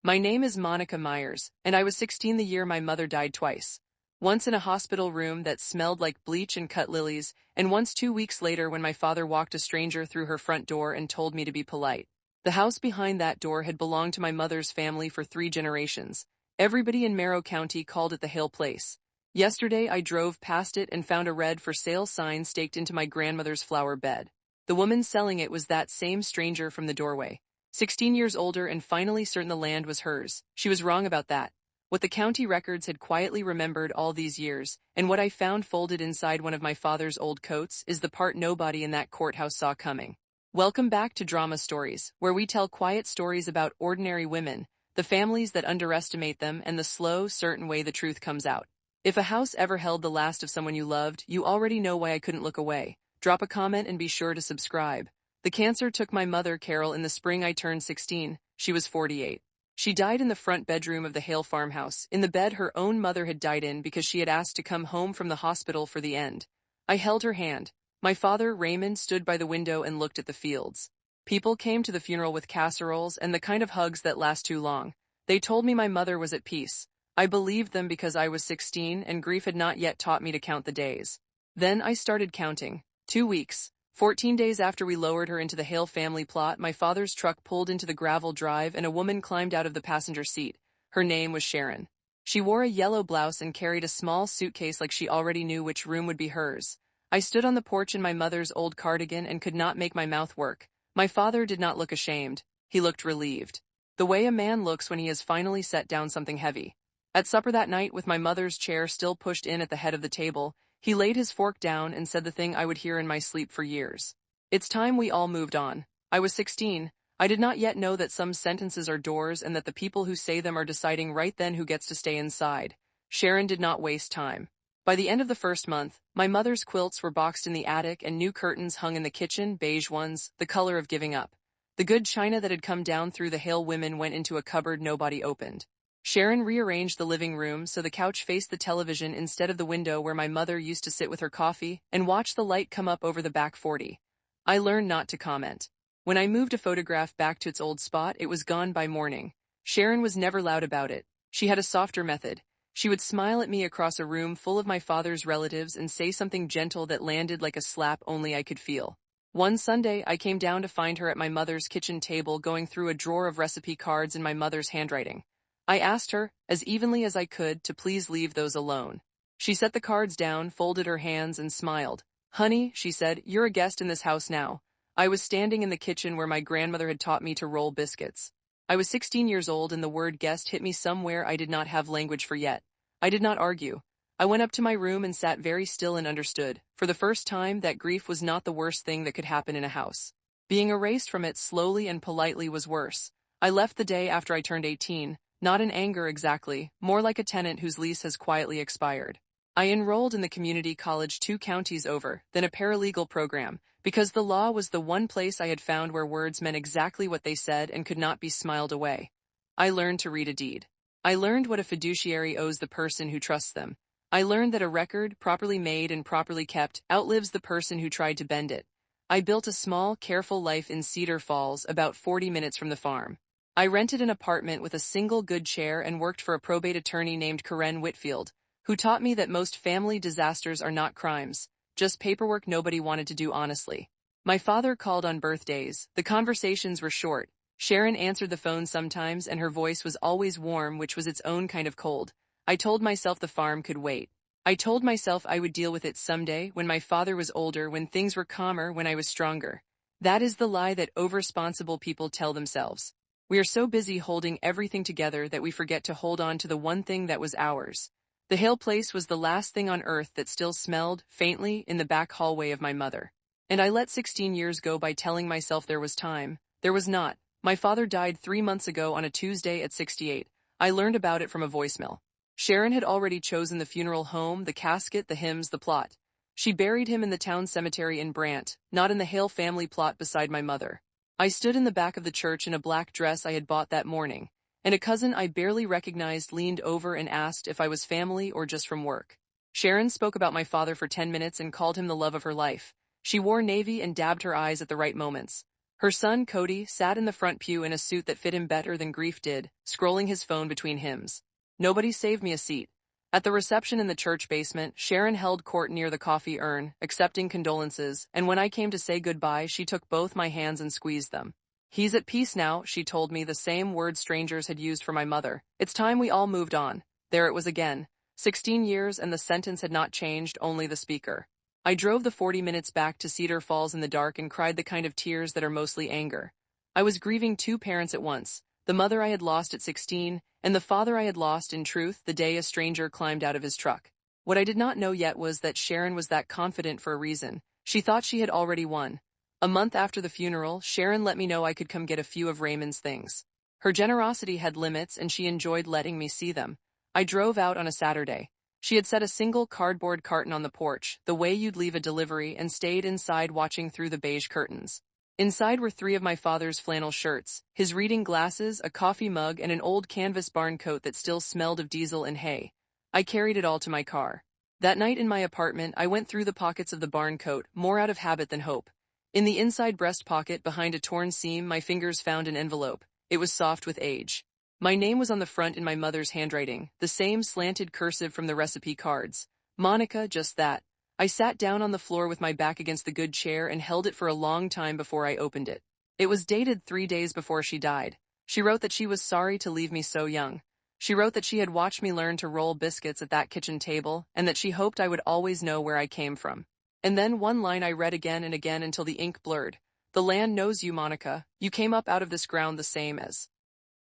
My name is Monica Myers, and I was 16 the year my mother died twice. Once in a hospital room that smelled like bleach and cut lilies, and once 2 weeks later when my father walked a stranger through her front door and told me to be polite. The house behind that door had belonged to my mother's family for 3 generations. Everybody in Merrow County called it the Hale Place. Yesterday I drove past it and found a red for sale sign staked into my grandmother's flower bed. The woman selling it was that same stranger from the doorway. 16 years older and finally certain the land was hers. She was wrong about that. What the county records had quietly remembered all these years, and what I found folded inside one of my father's old coats, is the part nobody in that courthouse saw coming. Welcome back to Drama Stories, where we tell quiet stories about ordinary women, the families that underestimate them, and the slow, certain way the truth comes out. If a house ever held the last of someone you loved, you already know why I couldn't look away. Drop a comment and be sure to subscribe. The cancer took my mother, Carol, in the spring I turned 16. She was 48. She died in the front bedroom of the Hale farmhouse, in the bed her own mother had died in because she had asked to come home from the hospital for the end. I held her hand. My father, Raymond, stood by the window and looked at the fields. People came to the funeral with casseroles and the kind of hugs that last too long. They told me my mother was at peace. I believed them because I was 16 and grief had not yet taught me to count the days. Then I started counting. 2 weeks. 14 days after we lowered her into the Hale family plot, my father's truck pulled into the gravel drive and a woman climbed out of the passenger seat. Her name was Sharon. She wore a yellow blouse and carried a small suitcase like she already knew which room would be hers. I stood on the porch in my mother's old cardigan and could not make my mouth work. My father did not look ashamed. He looked relieved. The way a man looks when he has finally set down something heavy. At supper that night, with my mother's chair still pushed in at the head of the table, he laid his fork down and said the thing I would hear in my sleep for years. It's time we all moved on. I was 16. I did not yet know that some sentences are doors and that the people who say them are deciding right then who gets to stay inside. Sharon did not waste time. By the end of the first month, my mother's quilts were boxed in the attic and new curtains hung in the kitchen, beige ones, the color of giving up. The good china that had come down through the Hale women went into a cupboard nobody opened. Sharon rearranged the living room so the couch faced the television instead of the window where my mother used to sit with her coffee and watch the light come up over the back 40. I learned not to comment. When I moved a photograph back to its old spot, it was gone by morning. Sharon was never loud about it. She had a softer method. She would smile at me across a room full of my father's relatives and say something gentle that landed like a slap only I could feel. One Sunday, I came down to find her at my mother's kitchen table going through a drawer of recipe cards in my mother's handwriting. I asked her, as evenly as I could, to please leave those alone. She set the cards down, folded her hands, and smiled. "Honey," she said, "you're a guest in this house now." I was standing in the kitchen where my grandmother had taught me to roll biscuits. I was 16 years old and the word guest hit me somewhere I did not have language for yet. I did not argue. I went up to my room and sat very still and understood, for the first time, that grief was not the worst thing that could happen in a house. Being erased from it slowly and politely was worse. I left the day after I turned 18. Not in anger exactly, more like a tenant whose lease has quietly expired. I enrolled in the community college 2 counties over, then a paralegal program, because the law was the one place I had found where words meant exactly what they said and could not be smiled away. I learned to read a deed. I learned what a fiduciary owes the person who trusts them. I learned that a record, properly made and properly kept, outlives the person who tried to bend it. I built a small, careful life in Cedar Falls, about 40 minutes from the farm. I rented an apartment with a single good chair and worked for a probate attorney named Karen Whitfield, who taught me that most family disasters are not crimes, just paperwork nobody wanted to do honestly. My father called on birthdays. The conversations were short. Sharon answered the phone sometimes and her voice was always warm, which was its own kind of cold. I told myself the farm could wait. I told myself I would deal with it someday, when my father was older, when things were calmer, when I was stronger. That is the lie that overresponsible people tell themselves. We are so busy holding everything together that we forget to hold on to the one thing that was ours. The Hale place was the last thing on earth that still smelled, faintly, in the back hallway of my mother. And I let 16 years go by telling myself there was time. There was not. My father died 3 months ago on a Tuesday at 68. I learned about it from a voicemail. Sharon had already chosen the funeral home, the casket, the hymns, the plot. She buried him in the town cemetery in Brant, not in the Hale family plot beside my mother. I stood in the back of the church in a black dress I had bought that morning, and a cousin I barely recognized leaned over and asked if I was family or just from work. Sharon spoke about my father for 10 minutes and called him the love of her life. She wore navy and dabbed her eyes at the right moments. Her son, Cody, sat in the front pew in a suit that fit him better than grief did, scrolling his phone between hymns. Nobody saved me a seat. At the reception in the church basement, Sharon held court near the coffee urn, accepting condolences, and when I came to say goodbye, she took both my hands and squeezed them. "He's at peace now," she told me, the same words strangers had used for my mother. "It's time we all moved on." There it was again. 16 years and the sentence had not changed, only the speaker. I drove the 40 minutes back to Cedar Falls in the dark and cried the kind of tears that are mostly anger. I was grieving two parents at once, the mother I had lost at 16, and the father I had lost, in truth, the day a stranger climbed out of his truck. What I did not know yet was that Sharon was that confident for a reason. She thought she had already won. A month after the funeral, Sharon let me know I could come get a few of Raymond's things. Her generosity had limits and she enjoyed letting me see them. I drove out on a Saturday. She had set a single cardboard carton on the porch, the way you'd leave a delivery, and stayed inside watching through the beige curtains. Inside were 3 of my father's flannel shirts, his reading glasses, a coffee mug, and an old canvas barn coat that still smelled of diesel and hay. I carried it all to my car. That night in my apartment, I went through the pockets of the barn coat, more out of habit than hope. In the inside breast pocket, behind a torn seam, my fingers found an envelope. It was soft with age. My name was on the front in my mother's handwriting, the same slanted cursive from the recipe cards. Monica, just that. I sat down on the floor with my back against the good chair and held it for a long time before I opened it. It was dated 3 days before she died. She wrote that she was sorry to leave me so young. She wrote that she had watched me learn to roll biscuits at that kitchen table, and that she hoped I would always know where I came from. And then one line I read again and again until the ink blurred. "The land knows you, Monica. You came up out of this ground the same as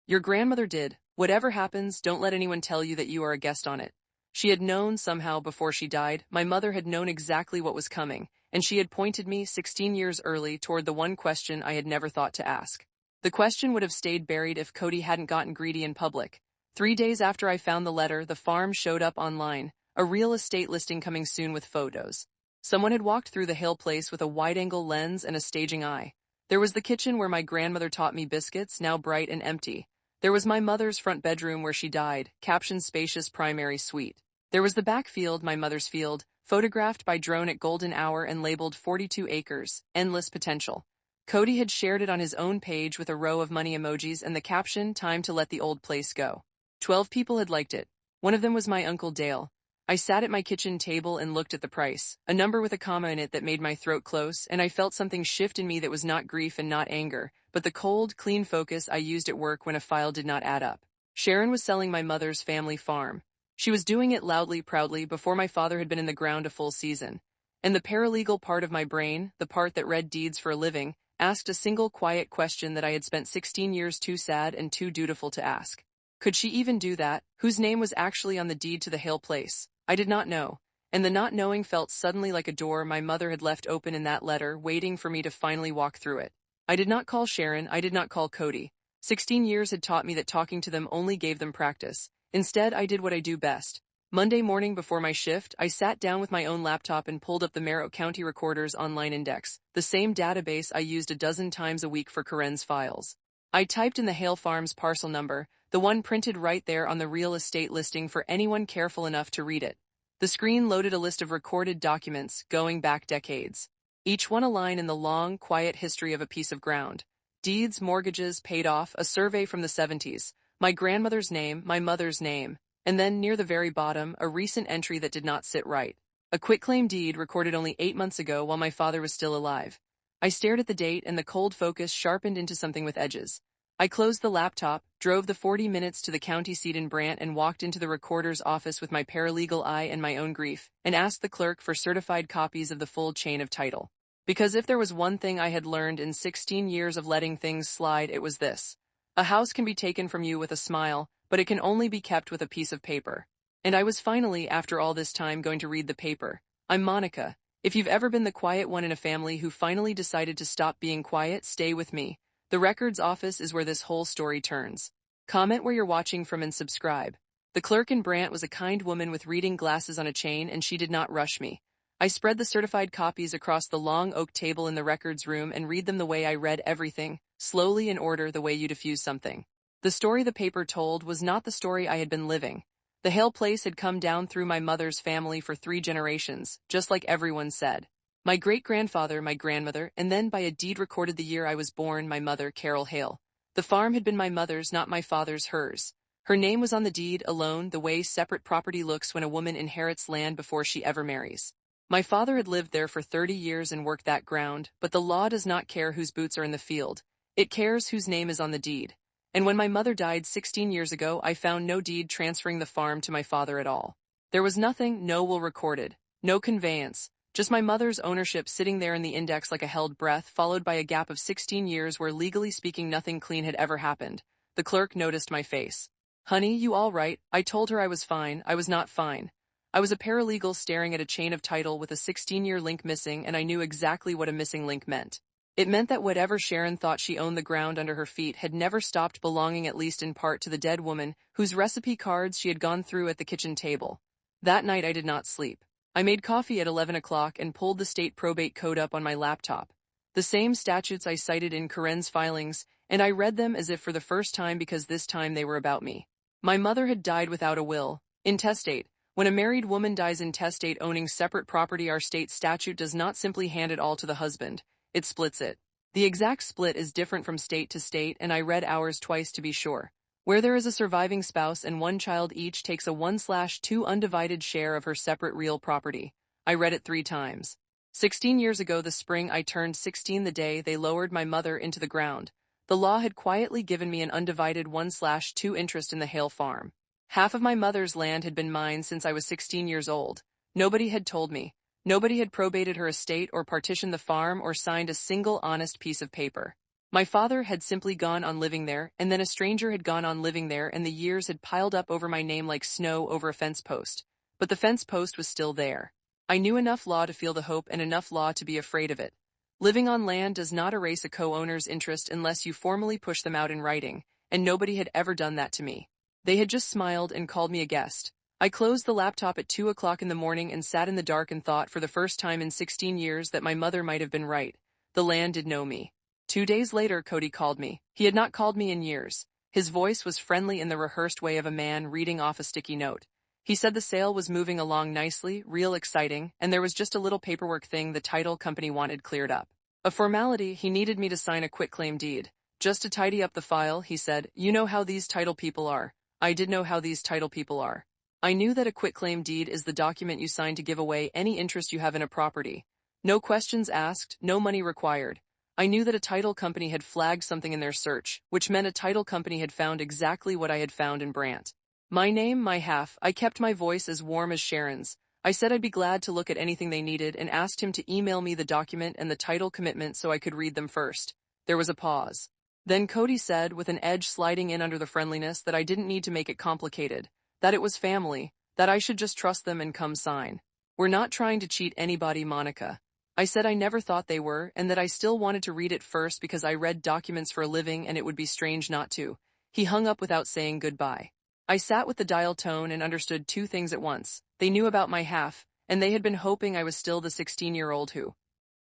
your grandmother did. Whatever happens, don't let anyone tell you that you are a guest on it." She had known somehow before she died. My mother had known exactly what was coming, and she had pointed me 16 years early toward the one question I had never thought to ask. The question would have stayed buried if Cody hadn't gotten greedy in public. 3 days after I found the letter, the farm showed up online, a real estate listing coming soon with photos. Someone had walked through the Hale place with a wide-angle lens and a staging eye. There was the kitchen where my grandmother taught me biscuits, now bright and empty. There was my mother's front bedroom where she died, captioned spacious primary suite. There was the back field, my mother's field, photographed by drone at golden hour and labeled 42 acres, endless potential. Cody had shared it on his own page with a row of money emojis and the caption, "Time to let the old place go." 12 people had liked it. One of them was my Uncle Dale. I sat at my kitchen table and looked at the price, a number with a comma in it that made my throat close, and I felt something shift in me that was not grief and not anger, but the cold, clean focus I used at work when a file did not add up. Sharon was selling my mother's family farm. She was doing it loudly, proudly, before my father had been in the ground a full season. And the paralegal part of my brain, the part that read deeds for a living, asked a single quiet question that I had spent 16 years too sad and too dutiful to ask. Could she even do that? Whose name was actually on the deed to the Hale place? I did not know, and the not knowing felt suddenly like a door my mother had left open in that letter, waiting for me to finally walk through it. I did not call Sharon, I did not call Cody. 16 years had taught me that talking to them only gave them practice. Instead, I did what I do best. Monday morning before my shift, I sat down with my own laptop and pulled up the Merritt County Recorder's online index, the same database I used a dozen times a week for Corinne's files. I typed in the Hale Farms parcel number, the one printed right there on the real estate listing for anyone careful enough to read it. The screen loaded a list of recorded documents, going back decades. Each one a line in the long, quiet history of a piece of ground. Deeds, mortgages, paid off, a survey from the 70s, my grandmother's name, my mother's name, and then near the very bottom, a recent entry that did not sit right. A quitclaim deed recorded only 8 months ago while my father was still alive. I stared at the date and the cold focus sharpened into something with edges. I closed the laptop, drove the 40 minutes to the county seat in Brant and walked into the recorder's office with my paralegal eye and my own grief, and asked the clerk for certified copies of the full chain of title. Because if there was one thing I had learned in 16 years of letting things slide, it was this. A house can be taken from you with a smile, but it can only be kept with a piece of paper. And I was finally, after all this time, going to read the paper. I'm Monica. If you've ever been the quiet one in a family who finally decided to stop being quiet, stay with me. The records office is where this whole story turns. Comment where you're watching from and subscribe. The clerk in Brant was a kind woman with reading glasses on a chain, and she did not rush me. I spread the certified copies across the long oak table in the records room and read them the way I read everything, slowly in order, the way you diffuse something. The story the paper told was not the story I had been living. The Hale place had come down through my mother's family for 3 generations, just like everyone said. My great-grandfather, my grandmother, and then by a deed recorded the year I was born, my mother, Carol Hale. The farm had been my mother's, not my father's, hers. Her name was on the deed alone, the way separate property looks when a woman inherits land before she ever marries. My father had lived there for 30 years and worked that ground, but the law does not care whose boots are in the field. It cares whose name is on the deed. And when my mother died 16 years ago, I found no deed transferring the farm to my father at all. There was nothing, no will recorded, no conveyance, just my mother's ownership sitting there in the index like a held breath, followed by a gap of 16 years where legally speaking nothing clean had ever happened. The clerk noticed my face. "Honey, you all right?" I told her I was fine. I was not fine. I was a paralegal staring at a chain of title with a 16-year link missing, and I knew exactly what a missing link meant. It meant that whatever Sharon thought she owned, the ground under her feet, had never stopped belonging, at least in part, to the dead woman whose recipe cards she had gone through at the kitchen table. That night I did not sleep. I made coffee at 11 o'clock and pulled the state probate code up on my laptop. The same statutes I cited in Corinne's filings, and I read them as if for the first time, because this time they were about me. My mother had died without a will, intestate. When a married woman dies intestate, owning separate property, our state statute does not simply hand it all to the husband, it splits it. The exact split is different from state to state, and I read ours twice to be sure. Where there is a surviving spouse and one child, each takes a 1/2 undivided share of her separate real property. I read it 3 times. 16 years ago, the spring I turned 16, the day they lowered my mother into the ground, the law had quietly given me an undivided 1/2 interest in the Hale farm. Half of my mother's land had been mine since I was 16 years old. Nobody had told me. Nobody had probated her estate or partitioned the farm or signed a single honest piece of paper. My father had simply gone on living there, and then a stranger had gone on living there, and the years had piled up over my name like snow over a fence post. But the fence post was still there. I knew enough law to feel the hope and enough law to be afraid of it. Living on land does not erase a co-owner's interest unless you formally push them out in writing, and nobody had ever done that to me. They had just smiled and called me a guest. I closed the laptop at 2 o'clock in the morning and sat in the dark and thought for the first time in 16 years that my mother might have been right. The land did know me. 2 days later, Cody called me. He had not called me in years. His voice was friendly in the rehearsed way of a man reading off a sticky note. He said the sale was moving along nicely, real exciting, and there was just a little paperwork thing the title company wanted cleared up. A formality. He needed me to sign a quitclaim deed. Just to tidy up the file, he said. You know how these title people are. I did know how these title people are. I knew that a quitclaim deed is the document you sign to give away any interest you have in a property. No questions asked, no money required. I knew that a title company had flagged something in their search, which meant a title company had found exactly what I had found in Brant. My name, my half. I kept my voice as warm as Sharon's. I said I'd be glad to look at anything they needed and asked him to email me the document and the title commitment so I could read them first. There was a pause. Then Cody said, with an edge sliding in under the friendliness, that I didn't need to make it complicated, that it was family, that I should just trust them and come sign. We're not trying to cheat anybody, Monica. I said I never thought they were, and that I still wanted to read it first because I read documents for a living and it would be strange not to. He hung up without saying goodbye. I sat with the dial tone and understood 2 things at once. They knew about my half, and they had been hoping I was still the 16-year-old who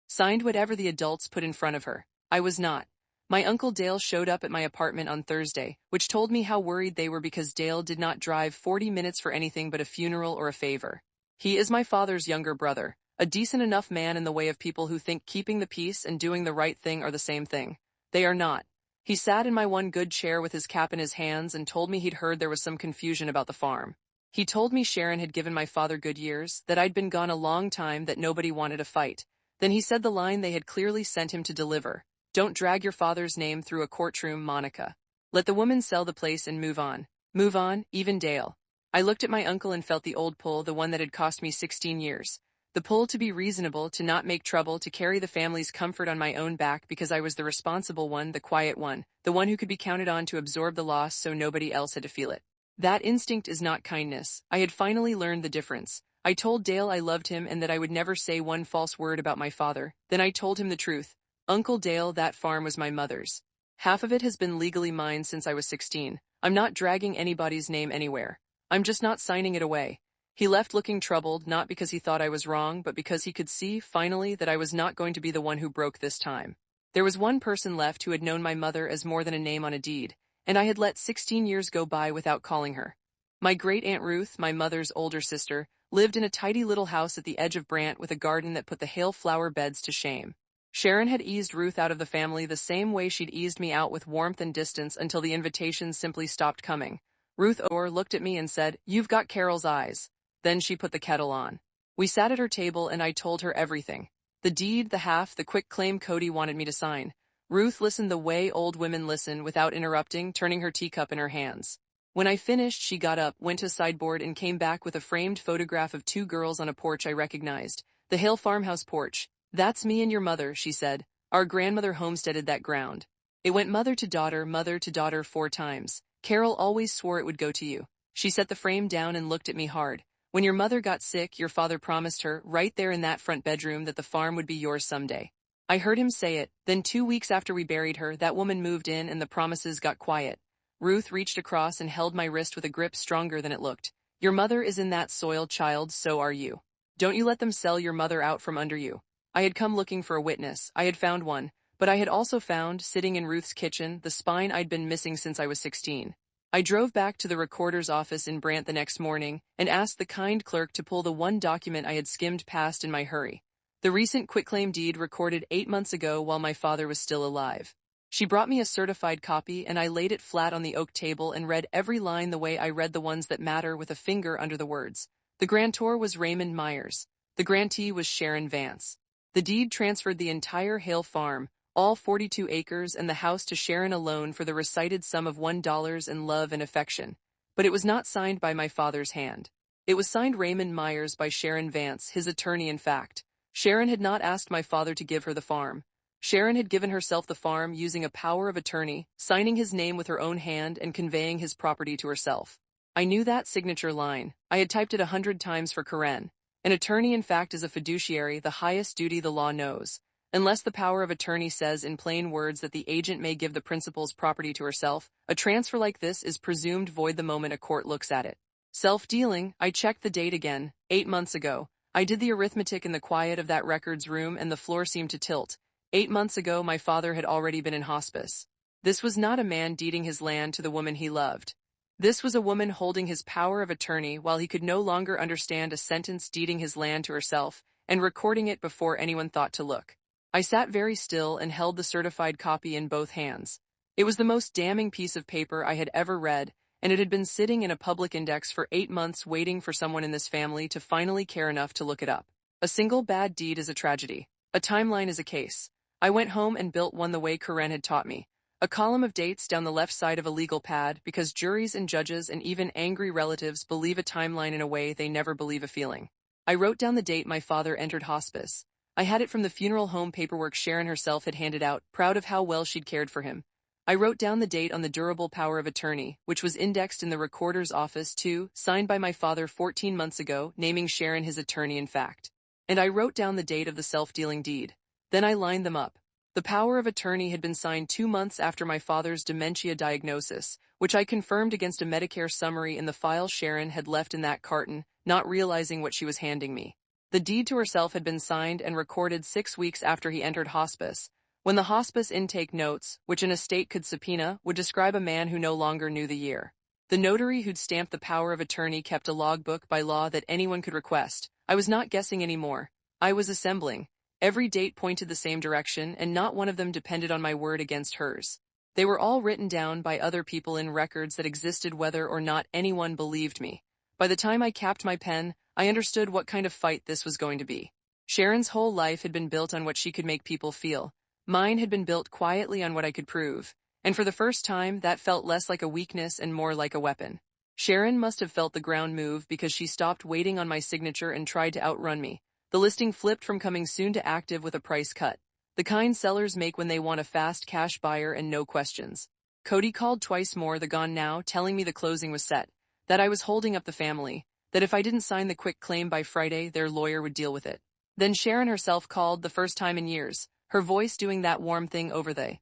signed whatever the adults put in front of her. I was not. My Uncle Dale showed up at my apartment on Thursday, which told me how worried they were because Dale did not drive 40 minutes for anything but a funeral or a favor. He is my father's younger brother, a decent enough man in the way of people who think keeping the peace and doing the right thing are the same thing. They are not. He sat in my one good chair with his cap in his hands and told me he'd heard there was some confusion about the farm. He told me Sharon had given my father good years, that I'd been gone a long time, that nobody wanted a fight. Then he said the line they had clearly sent him to deliver. Don't drag your father's name through a courtroom, Monica. Let the woman sell the place and move on. Move on, even Dale. I looked at my uncle and felt the old pull, the one that had cost me 16 years. The pull to be reasonable, to not make trouble, to carry the family's comfort on my own back because I was the responsible one, the quiet one, the one who could be counted on to absorb the loss so nobody else had to feel it. That instinct is not kindness. I had finally learned the difference. I told Dale I loved him and that I would never say one false word about my father. Then I told him the truth. Uncle Dale, that farm was my mother's. Half of it has been legally mine since I was 16. I'm not dragging anybody's name anywhere. I'm just not signing it away. He left looking troubled, not because he thought I was wrong, but because he could see, finally, that I was not going to be the one who broke this time. There was one person left who had known my mother as more than a name on a deed, and I had let 16 years go by without calling her. My great-aunt Ruth, my mother's older sister, lived in a tidy little house at the edge of Brant with a garden that put the Hale flower beds to shame. Sharon had eased Ruth out of the family the same way she'd eased me out with warmth and distance until the invitations simply stopped coming. Ruth looked at me and said, "You've got Carol's eyes." Then she put the kettle on. We sat at her table and I told her everything. The deed, the half, the quick claim Cody wanted me to sign. Ruth listened the way old women listen without interrupting, turning her teacup in her hands. When I finished, she got up, went to a sideboard and came back with a framed photograph of two girls on a porch I recognized. The Hale farmhouse porch. "That's me and your mother," she said. "Our grandmother homesteaded that ground. It went mother to daughter 4 times. Carol always swore it would go to you." She set the frame down and looked at me hard. "When your mother got sick, your father promised her, right there in that front bedroom, that the farm would be yours someday." I heard him say it. Then 2 weeks after we buried her, that woman moved in and the promises got quiet. Ruth reached across and held my wrist with a grip stronger than it looked. "Your mother is in that soil, child, so are you. Don't you let them sell your mother out from under you." I had come looking for a witness. I had found one, but I had also found, sitting in Ruth's kitchen, the spine I'd been missing since I was 16. I drove back to the recorder's office in Brant the next morning and asked the kind clerk to pull the one document I had skimmed past in my hurry. The recent quitclaim deed recorded 8 months ago while my father was still alive. She brought me a certified copy and I laid it flat on the oak table and read every line the way I read the ones that matter, with a finger under the words. The grantor was Raymond Myers. The grantee was Sharon Vance. The deed transferred the entire Hale farm, all 42 acres and the house, to Sharon alone for the recited sum of $1 in love and affection. But it was not signed by my father's hand. It was signed Raymond Myers by Sharon Vance, his attorney in fact. Sharon had not asked my father to give her the farm. Sharon had given herself the farm using a power of attorney, signing his name with her own hand and conveying his property to herself. I knew that signature line. I had typed it 100 times for Karen. An attorney in fact is a fiduciary, the highest duty the law knows. Unless the power of attorney says in plain words that the agent may give the principal's property to herself, a transfer like this is presumed void the moment a court looks at it. Self-dealing, I checked the date again, 8 months ago. I did the arithmetic in the quiet of that records room and the floor seemed to tilt. 8 months ago my father had already been in hospice. This was not a man deeding his land to the woman he loved. This was a woman holding his power of attorney while he could no longer understand a sentence, deeding his land to herself and recording it before anyone thought to look. I sat very still and held the certified copy in both hands. It was the most damning piece of paper I had ever read, and it had been sitting in a public index for 8 months waiting for someone in this family to finally care enough to look it up. A single bad deed is a tragedy. A timeline is a case. I went home and built one the way Karen had taught me. A column of dates down the left side of a legal pad, because juries and judges and even angry relatives believe a timeline in a way they never believe a feeling. I wrote down the date my father entered hospice. I had it from the funeral home paperwork Sharon herself had handed out, proud of how well she'd cared for him. I wrote down the date on the durable power of attorney, which was indexed in the recorder's office too, signed by my father 14 months ago, naming Sharon his attorney in fact. And I wrote down the date of the self-dealing deed. Then I lined them up. The power of attorney had been signed 2 months after my father's dementia diagnosis, which I confirmed against a Medicare summary in the file Sharon had left in that carton, not realizing what she was handing me. The deed to herself had been signed and recorded 6 weeks after he entered hospice, when the hospice intake notes, which an estate could subpoena, would describe a man who no longer knew the year. The notary who'd stamped the power of attorney kept a logbook by law that anyone could request. I was not guessing anymore. I was assembling. Every date pointed the same direction, and not one of them depended on my word against hers. They were all written down by other people in records that existed whether or not anyone believed me. By the time I capped my pen, I understood what kind of fight this was going to be. Sharon's whole life had been built on what she could make people feel. Mine had been built quietly on what I could prove, and for the first time that felt less like a weakness and more like a weapon. Sharon must have felt the ground move because she stopped waiting on my signature and tried to outrun me. The listing flipped from coming soon to active with a price cut. The kind sellers make when they want a fast cash buyer and no questions. Cody called twice more, the gone now, telling me the closing was set, that I was holding up the family, that if I didn't sign the quick claim by Friday, their lawyer would deal with it. Then Sharon herself called, the first time in years, her voice doing that warm thing over the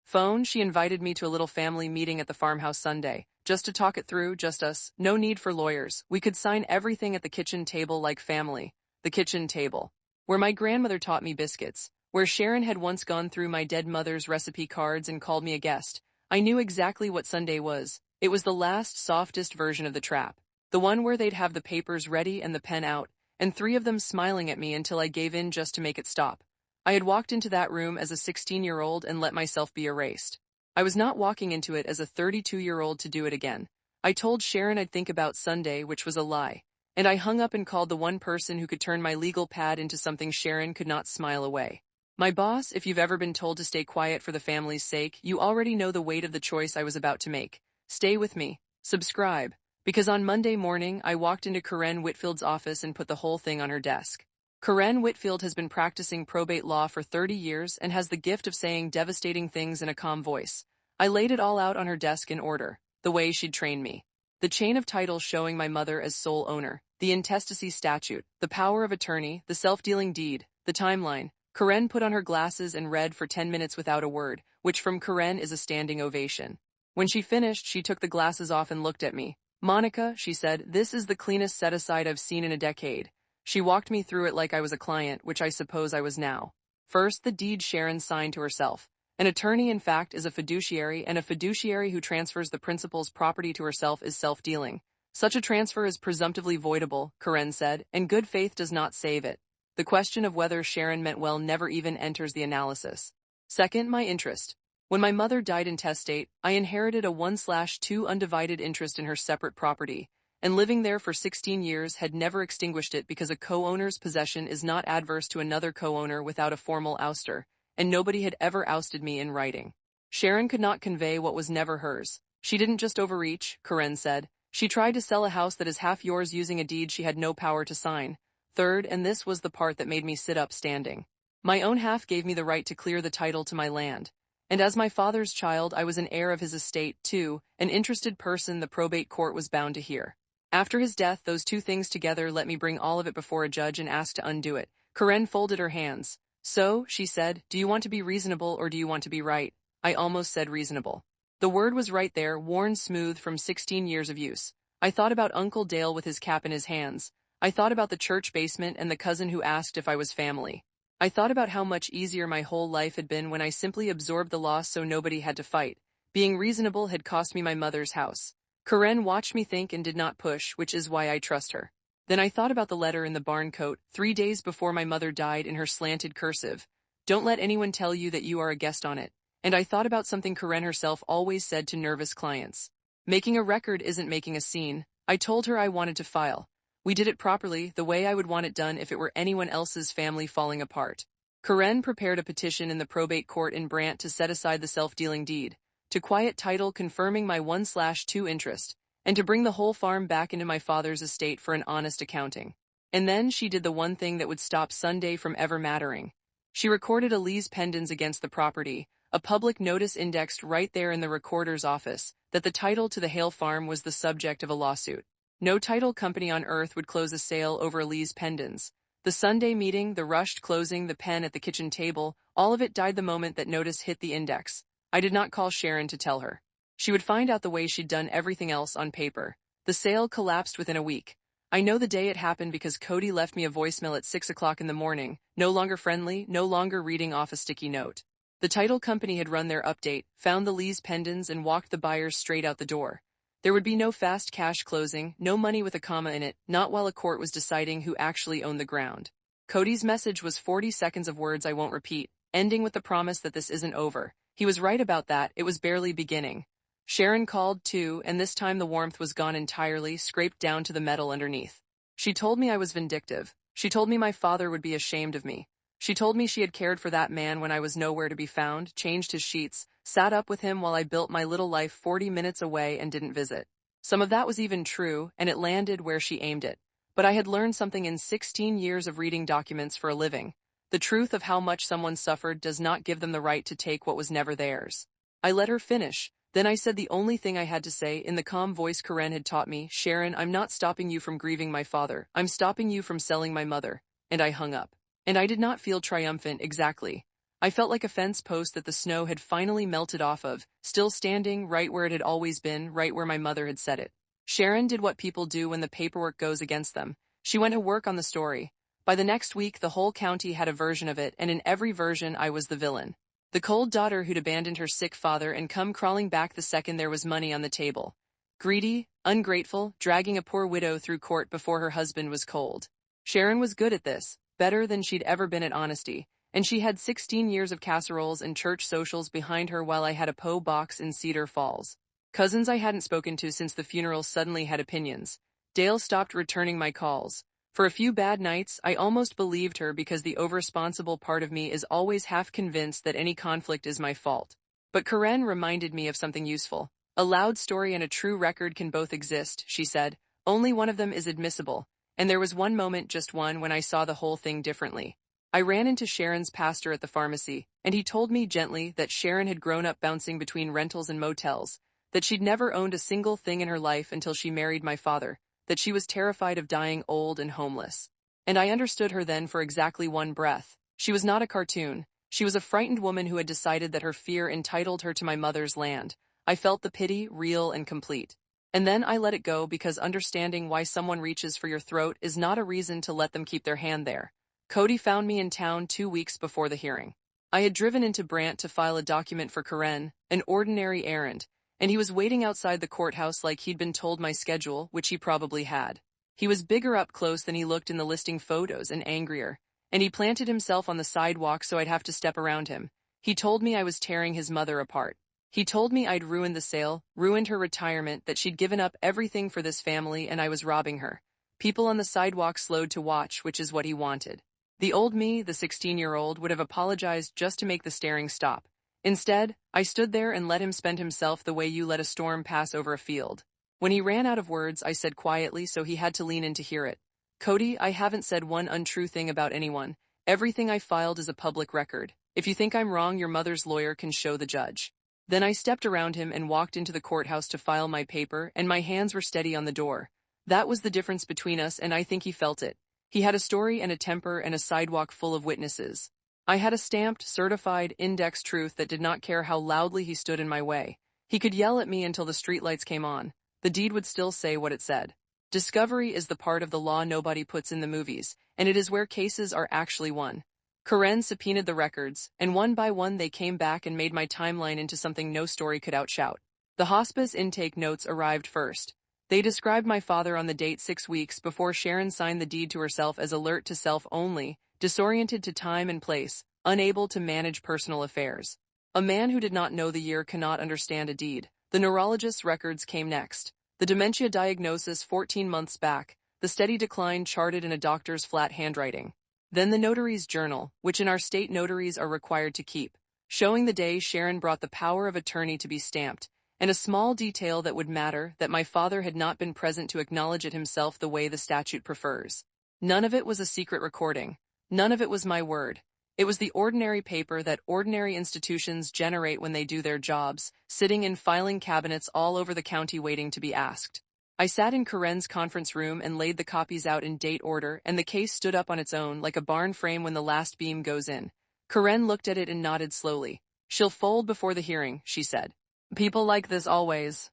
phone. She invited me to a little family meeting at the farmhouse Sunday, just to talk it through, just us, no need for lawyers. We could sign everything at the kitchen table like family. The kitchen table, where my grandmother taught me biscuits, where Sharon had once gone through my dead mother's recipe cards and called me a guest. I knew exactly what Sunday was. It was the last, softest version of the trap. The one where they'd have the papers ready and the pen out, and three of them smiling at me until I gave in just to make it stop. I had walked into that room as a 16-year-old and let myself be erased. I was not walking into it as a 32-year-old to do it again. I told Sharon I'd think about Sunday, which was a lie. And I hung up and called the one person who could turn my legal pad into something Sharon could not smile away. My boss. If you've ever been told to stay quiet for the family's sake, you already know the weight of the choice I was about to make. Stay with me. Subscribe. Because on Monday morning, I walked into Corinne Whitfield's office and put the whole thing on her desk. Corinne Whitfield has been practicing probate law for 30 years and has the gift of saying devastating things in a calm voice. I laid it all out on her desk in order, the way she'd trained me. The chain of titles showing my mother as sole owner, the intestacy statute, the power of attorney, the self-dealing deed, the timeline. Corinne put on her glasses and read for 10 minutes without a word, which from Corinne is a standing ovation. When she finished, she took the glasses off and looked at me. "Monica," she said, "this is the cleanest set-aside I've seen in a decade." She walked me through it like I was a client, which I suppose I was now. First, the deed Sharon signed to herself. An attorney, in fact, is a fiduciary, and a fiduciary who transfers the principal's property to herself is self-dealing. Such a transfer is presumptively voidable, Corinne said, and good faith does not save it. The question of whether Sharon meant well never even enters the analysis. Second, my interest. When my mother died intestate, I inherited a 1/2 undivided interest in her separate property, and living there for 16 years had never extinguished it because a co-owner's possession is not adverse to another co-owner without a formal ouster, and nobody had ever ousted me in writing. Sharon could not convey what was never hers. She didn't just overreach, Corinne said. She tried to sell a house that is half yours using a deed she had no power to sign. Third, and this was the part that made me sit up standing. My own half gave me the right to clear the title to my land. And as my father's child, I was an heir of his estate, too, an interested person the probate court was bound to hear. After his death, those two things together let me bring all of it before a judge and ask to undo it. Corinne folded her hands. "So," she said, "do you want to be reasonable or do you want to be right?" I almost said reasonable. The word was right there, worn smooth from 16 years of use. I thought about Uncle Dale with his cap in his hands. I thought about the church basement and the cousin who asked if I was family. I thought about how much easier my whole life had been when I simply absorbed the loss so nobody had to fight. Being reasonable had cost me my mother's house. Corinne watched me think and did not push, which is why I trust her. Then I thought about the letter in the barn coat, 3 days before my mother died, in her slanted cursive. "Don't let anyone tell you that you are a guest on it." And I thought about something Corinne herself always said to nervous clients. "Making a record isn't making a scene." I told her I wanted to file. We did it properly, the way I would want it done if it were anyone else's family falling apart. Corinne prepared a petition in the probate court in Brant to set aside the self-dealing deed, to quiet title confirming my 1/2 interest, and to bring the whole farm back into my father's estate for an honest accounting. And then she did the one thing that would stop Sunday from ever mattering. She recorded a lease pendens against the property, a public notice indexed right there in the recorder's office, that the title to the Hale farm was the subject of a lawsuit. No title company on earth would close a sale over a lease pendens. The Sunday meeting, the rushed closing, the pen at the kitchen table, all of it died the moment that notice hit the index. I did not call Sharon to tell her. She would find out the way she'd done everything else on paper. The sale collapsed within a week. I know the day it happened because Cody left me a voicemail at 6 o'clock in the morning, no longer friendly, no longer reading off a sticky note. The title company had run their update, found the lease pendens, and walked the buyers straight out the door. There would be no fast cash closing, no money with a comma in it, not while a court was deciding who actually owned the ground. Cody's message was 40 seconds of words I won't repeat, ending with the promise that this isn't over. He was right about that, it was barely beginning. Sharon called, too, and this time the warmth was gone entirely, scraped down to the metal underneath. She told me I was vindictive. She told me my father would be ashamed of me. She told me she had cared for that man when I was nowhere to be found, changed his sheets, sat up with him while I built my little life 40 minutes away and didn't visit. Some of that was even true, and it landed where she aimed it. But I had learned something in 16 years of reading documents for a living. The truth of how much someone suffered does not give them the right to take what was never theirs. I let her finish. Then I said the only thing I had to say in the calm voice Corinne had taught me, "Sharon, I'm not stopping you from grieving my father. I'm stopping you from selling my mother." And I hung up. And I did not feel triumphant exactly. I felt like a fence post that the snow had finally melted off of, still standing right where it had always been, right where my mother had set it. Sharon did what people do when the paperwork goes against them. She went to work on the story. By the next week, the whole county had a version of it, and in every version I was the villain. The cold daughter who'd abandoned her sick father and come crawling back the second there was money on the table. Greedy, ungrateful, dragging a poor widow through court before her husband was cold. Sharon was good at this, better than she'd ever been at honesty, and she had 16 years of casseroles and church socials behind her while I had a Poe box in Cedar Falls. Cousins I hadn't spoken to since the funeral suddenly had opinions. Dale stopped returning my calls. For a few bad nights, I almost believed her because the overresponsible part of me is always half convinced that any conflict is my fault. But Karen reminded me of something useful. A loud story and a true record can both exist, she said. Only one of them is admissible. And there was one moment, just one, when I saw the whole thing differently. I ran into Sharon's pastor at the pharmacy, and he told me gently that Sharon had grown up bouncing between rentals and motels, that she'd never owned a single thing in her life until she married my father, that she was terrified of dying old and homeless. And I understood her then for exactly one breath. She was not a cartoon. She was a frightened woman who had decided that her fear entitled her to my mother's land. I felt the pity, real and complete. And then I let it go because understanding why someone reaches for your throat is not a reason to let them keep their hand there. Cody found me in town 2 weeks before the hearing. I had driven into Brant to file a document for Karen, an ordinary errand, and he was waiting outside the courthouse like he'd been told my schedule, which he probably had. He was bigger up close than he looked in the listing photos and angrier, and he planted himself on the sidewalk so I'd have to step around him. He told me I was tearing his mother apart. He told me I'd ruined the sale, ruined her retirement, that she'd given up everything for this family and I was robbing her. People on the sidewalk slowed to watch, which is what he wanted. The old me, the 16-year-old, would have apologized just to make the staring stop. Instead, I stood there and let him spend himself the way you let a storm pass over a field. When he ran out of words, I said quietly so he had to lean in to hear it. Cody, I haven't said one untrue thing about anyone. Everything I filed is a public record. If you think I'm wrong, your mother's lawyer can show the judge. Then I stepped around him and walked into the courthouse to file my paper, and my hands were steady on the door. That was the difference between us, and I think he felt it. He had a story and a temper and a sidewalk full of witnesses. I had a stamped, certified, index truth that did not care how loudly he stood in my way. He could yell at me until the streetlights came on. The deed would still say what it said. Discovery is the part of the law nobody puts in the movies, and it is where cases are actually won. Karen subpoenaed the records, and one by one they came back and made my timeline into something no story could outshout. The hospice intake notes arrived first. They described my father on the date 6 weeks before Sharon signed the deed to herself as alert to self only, disoriented to time and place, unable to manage personal affairs. A man who did not know the year cannot understand a deed. The neurologist's records came next. The dementia diagnosis 14 months back, the steady decline charted in a doctor's flat handwriting. Then the notary's journal, which in our state notaries are required to keep, showing the day Sharon brought the power of attorney to be stamped, and a small detail that would matter, that my father had not been present to acknowledge it himself the way the statute prefers. None of it was a secret recording. None of it was my word. It was the ordinary paper that ordinary institutions generate when they do their jobs, sitting in filing cabinets all over the county waiting to be asked. I sat in Karen's conference room and laid the copies out in date order, and the case stood up on its own like a barn frame when the last beam goes in. Karen looked at it and nodded slowly. She'll fold before the hearing, she said. People like this always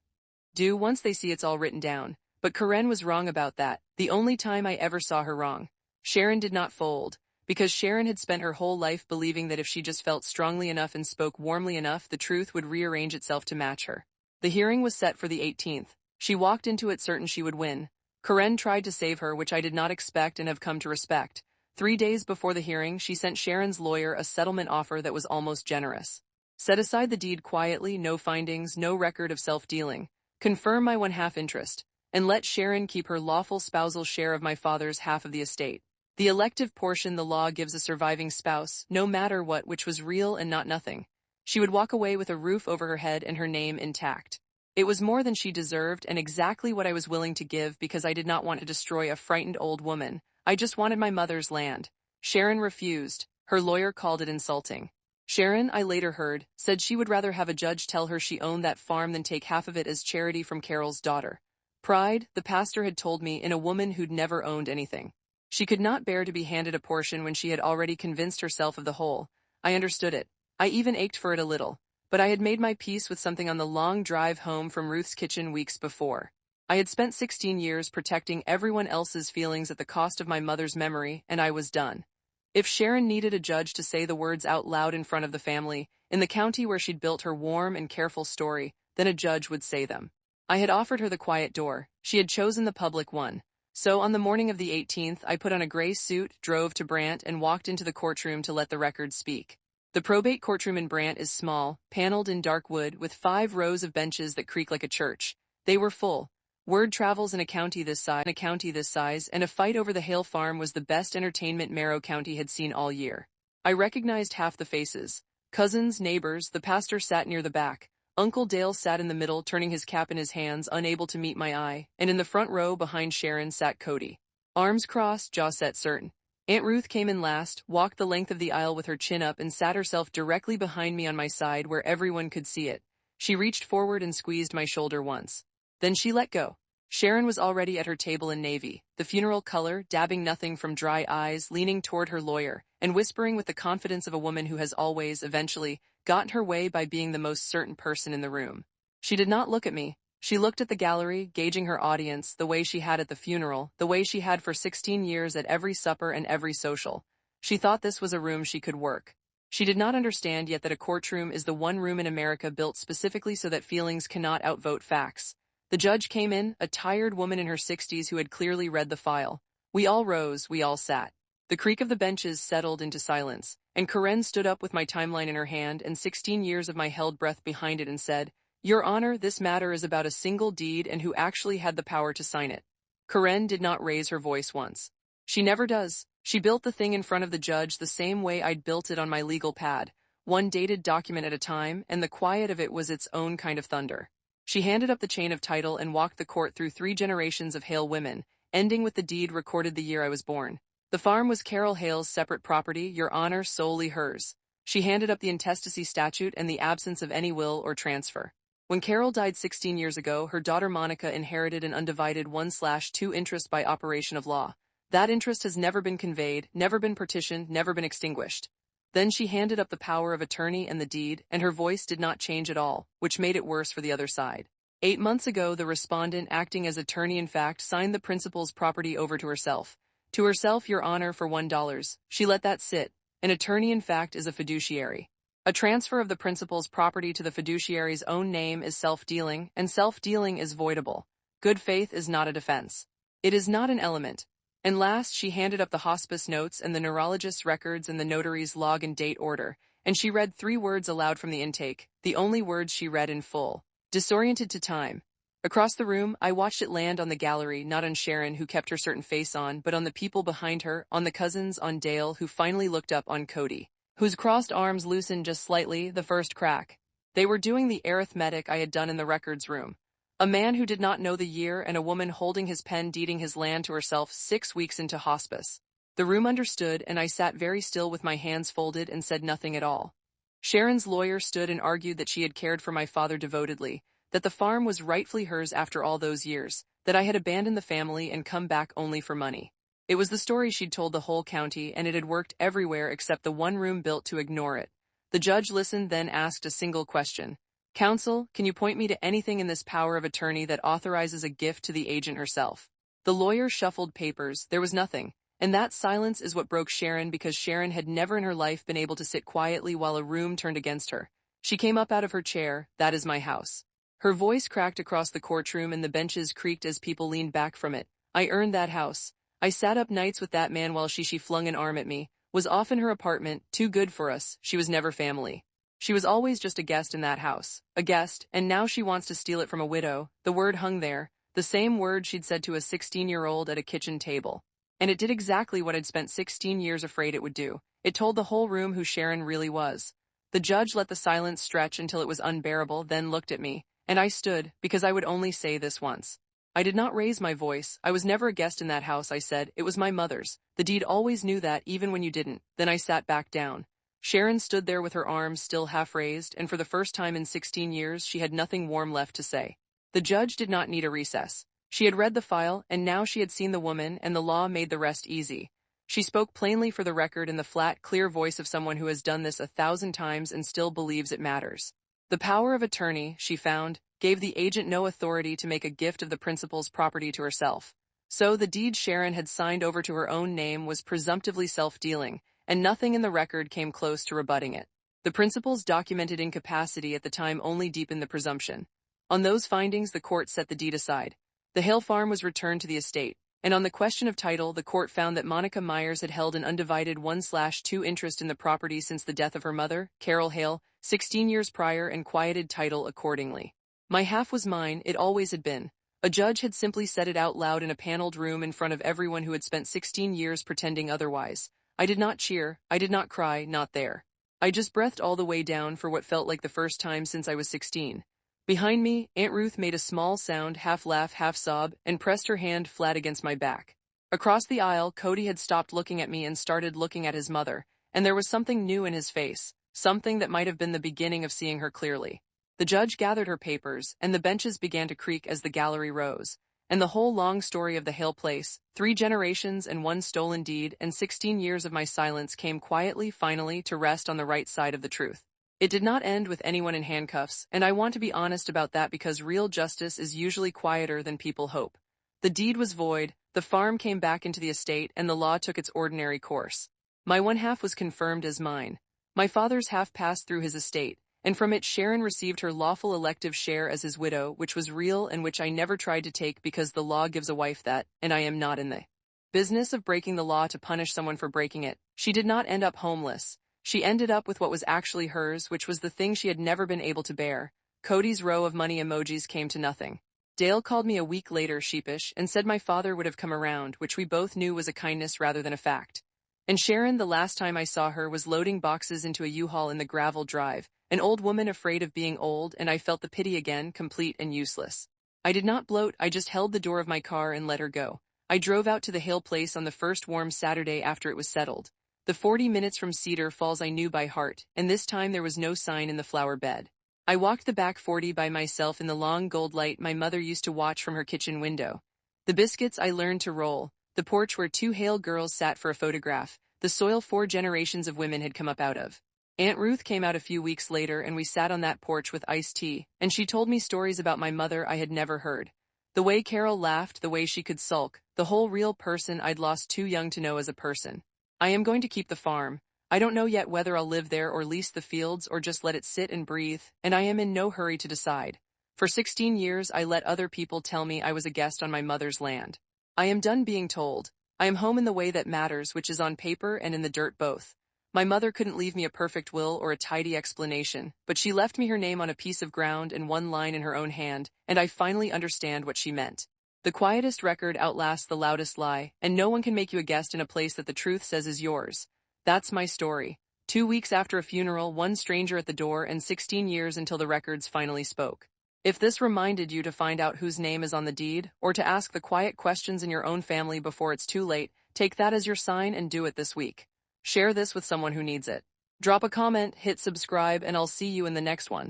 do once they see it's all written down. But Karen was wrong about that, the only time I ever saw her wrong. Sharon did not fold, because Sharon had spent her whole life believing that if she just felt strongly enough and spoke warmly enough, the truth would rearrange itself to match her. The hearing was set for the 18th. She walked into it certain she would win. Karen tried to save her, which I did not expect and have come to respect. 3 days before the hearing, she sent Sharon's lawyer a settlement offer that was almost generous. Set aside the deed quietly, no findings, no record of self-dealing. Confirm my 1/2 interest, and let Sharon keep her lawful spousal share of my father's half of the estate. The elective portion the law gives a surviving spouse, no matter what, which was real and not nothing. She would walk away with a roof over her head and her name intact. It was more than she deserved and exactly what I was willing to give because I did not want to destroy a frightened old woman. I just wanted my mother's land. Sharon refused. Her lawyer called it insulting. Sharon, I later heard, said she would rather have a judge tell her she owned that farm than take half of it as charity from Carol's daughter. Pride, the pastor had told me, in a woman who'd never owned anything. She could not bear to be handed a portion when she had already convinced herself of the whole. I understood it. I even ached for it a little. But I had made my peace with something on the long drive home from Ruth's kitchen weeks before. I had spent 16 years protecting everyone else's feelings at the cost of my mother's memory, and I was done. If Sharon needed a judge to say the words out loud in front of the family, in the county where she'd built her warm and careful story, then a judge would say them. I had offered her the quiet door. She had chosen the public one. So on the morning of the 18th, I put on a gray suit, drove to Brant, and walked into the courtroom to let the records speak. The probate courtroom in Brant is small, paneled in dark wood, with 5 rows of benches that creak like a church. They were full. Word travels in a county this size, and a fight over the Hale farm was the best entertainment Merrow County had seen all year. I recognized half the faces. Cousins, neighbors, the pastor sat near the back. Uncle Dale sat in the middle, turning his cap in his hands, unable to meet my eye, and in the front row behind Sharon sat Cody. Arms crossed, jaw set certain. Aunt Ruth came in last, walked the length of the aisle with her chin up, and sat herself directly behind me on my side where everyone could see it. She reached forward and squeezed my shoulder once. Then she let go. Sharon was already at her table in navy, the funeral color, dabbing nothing from dry eyes, leaning toward her lawyer, and whispering with the confidence of a woman who has always, eventually, gotten her way by being the most certain person in the room. She did not look at me. She looked at the gallery, gauging her audience, the way she had at the funeral, the way she had for 16 years at every supper and every social. She thought this was a room she could work. She did not understand yet that a courtroom is the one room in America built specifically so that feelings cannot outvote facts. The judge came in, a tired woman in her 60s who had clearly read the file. We all rose, we all sat. The creak of the benches settled into silence, and Karen stood up with my timeline in her hand and 16 years of my held breath behind it and said, "Your Honor, this matter is about a single deed and who actually had the power to sign it." Karen did not raise her voice once. She never does. She built the thing in front of the judge the same way I'd built it on my legal pad, one dated document at a time, and the quiet of it was its own kind of thunder. She handed up the chain of title and walked the court through 3 generations of Hale women, ending with the deed recorded the year I was born. The farm was Carol Hale's separate property, Your Honor, solely hers. She handed up the intestacy statute and the absence of any will or transfer. When Carol died 16 years ago, her daughter Monica inherited an undivided 1/2 interest by operation of law. That interest has never been conveyed, never been partitioned, never been extinguished. Then she handed up the power of attorney and the deed, and her voice did not change at all, which made it worse for the other side. 8 months ago, the respondent, acting as attorney-in-fact, signed the principal's property over to herself. To herself, Your Honor, for $1. She let that sit. An attorney-in-fact is a fiduciary. A transfer of the principal's property to the fiduciary's own name is self-dealing, and self-dealing is voidable. Good faith is not a defense. It is not an element. And last, she handed up the hospice notes and the neurologist's records and the notary's log and date order, and she read 3 words aloud from the intake, the only words she read in full. Disoriented to time. Across the room, I watched it land on the gallery, not on Sharon, who kept her certain face on, but on the people behind her, on the cousins, on Dale, who finally looked up, on Cody, whose crossed arms loosened just slightly, the first crack. They were doing the arithmetic I had done in the records room. A man who did not know the year and a woman holding his pen deeding his land to herself 6 weeks into hospice. The room understood, and I sat very still with my hands folded and said nothing at all. Sharon's lawyer stood and argued that she had cared for my father devotedly, that the farm was rightfully hers after all those years, that I had abandoned the family and come back only for money. It was the story she'd told the whole county, and it had worked everywhere except the one room built to ignore it. The judge listened, then asked a single question. "Counsel, can you point me to anything in this power of attorney that authorizes a gift to the agent herself?" The lawyer shuffled papers. There was nothing. And that silence is what broke Sharon, because Sharon had never in her life been able to sit quietly while a room turned against her. She came up out of her chair. "That is my house." Her voice cracked across the courtroom and the benches creaked as people leaned back from it. "I earned that house. I sat up nights with that man while she flung an arm at me. Was off in her apartment, too good for us. She was never family. She was always just a guest in that house. A guest, and now she wants to steal it from a widow." The word hung there, the same word she'd said to a 16-year-old at a kitchen table. And it did exactly what I'd spent 16 years afraid it would do. It told the whole room who Sharon really was. The judge let the silence stretch until it was unbearable, then looked at me, and I stood, because I would only say this once. I did not raise my voice. "I was never a guest in that house," I said. "It was my mother's. The deed always knew that, even when you didn't." Then I sat back down. Sharon stood there with her arms still half raised, and for the first time in 16 years she had nothing warm left to say. The judge did not need a recess. She had read the file, and now she had seen the woman, and the law made the rest easy. She spoke plainly for the record in the flat, clear voice of someone who has done this 1,000 times and still believes it matters. The power of attorney, she found, gave the agent no authority to make a gift of the principal's property to herself. So the deed Sharon had signed over to her own name was presumptively self-dealing, and nothing in the record came close to rebutting it. The principal's documented incapacity at the time only deepened the presumption. On those findings, the court set the deed aside. The Hale farm was returned to the estate, and on the question of title, the court found that Monica Myers had held an undivided 1/2 interest in the property since the death of her mother, Carol Hale, 16 years prior, and quieted title accordingly. My half was mine, it always had been. A judge had simply said it out loud in a paneled room in front of everyone who had spent 16 years pretending otherwise. I did not cheer, I did not cry, not there. I just breathed all the way down for what felt like the first time since I was 16. Behind me, Aunt Ruth made a small sound, half laugh, half sob, and pressed her hand flat against my back. Across the aisle, Cody had stopped looking at me and started looking at his mother, and there was something new in his face, something that might have been the beginning of seeing her clearly. The judge gathered her papers, and the benches began to creak as the gallery rose. And the whole long story of the Hale place, 3 generations and 1 stolen deed and 16 years of my silence came quietly, finally, to rest on the right side of the truth. It did not end with anyone in handcuffs, and I want to be honest about that because real justice is usually quieter than people hope. The deed was void, the farm came back into the estate, and the law took its ordinary course. My 1/2 was confirmed as mine. My father's half passed through his estate, and from it Sharon received her lawful elective share as his widow, which was real and which I never tried to take because the law gives a wife that, and I am not in the business of breaking the law to punish someone for breaking it. She did not end up homeless. She ended up with what was actually hers, which was the thing she had never been able to bear. Cody's row of money emojis came to nothing. Dale called me a week later sheepish and said my father would have come around, which we both knew was a kindness rather than a fact. And Sharon, the last time I saw her, was loading boxes into a U-Haul in the gravel drive, an old woman afraid of being old, and I felt the pity again, complete and useless. I did not bloat, I just held the door of my car and let her go. I drove out to the Hale place on the first warm Saturday after it was settled. The 40 minutes from Cedar Falls I knew by heart, and this time there was no sign in the flower bed. I walked the back 40 by myself in the long gold light my mother used to watch from her kitchen window. The biscuits I learned to roll, the porch where 2 Hale girls sat for a photograph, the soil 4 generations of women had come up out of. Aunt Ruth came out a few weeks later and we sat on that porch with iced tea, and she told me stories about my mother I had never heard. The way Carol laughed, the way she could sulk, the whole real person I'd lost too young to know as a person. I am going to keep the farm. I don't know yet whether I'll live there or lease the fields or just let it sit and breathe, and I am in no hurry to decide. For 16 years I let other people tell me I was a guest on my mother's land. I am done being told. I am home in the way that matters, which is on paper and in the dirt both. My mother couldn't leave me a perfect will or a tidy explanation, but she left me her name on a piece of ground and 1 line in her own hand, and I finally understand what she meant. The quietest record outlasts the loudest lie, and no one can make you a guest in a place that the truth says is yours. That's my story. 2 weeks after a funeral, 1 stranger at the door, and 16 years until the records finally spoke. If this reminded you to find out whose name is on the deed, or to ask the quiet questions in your own family before it's too late, take that as your sign and do it this week. Share this with someone who needs it. Drop a comment, hit subscribe, and I'll see you in the next one.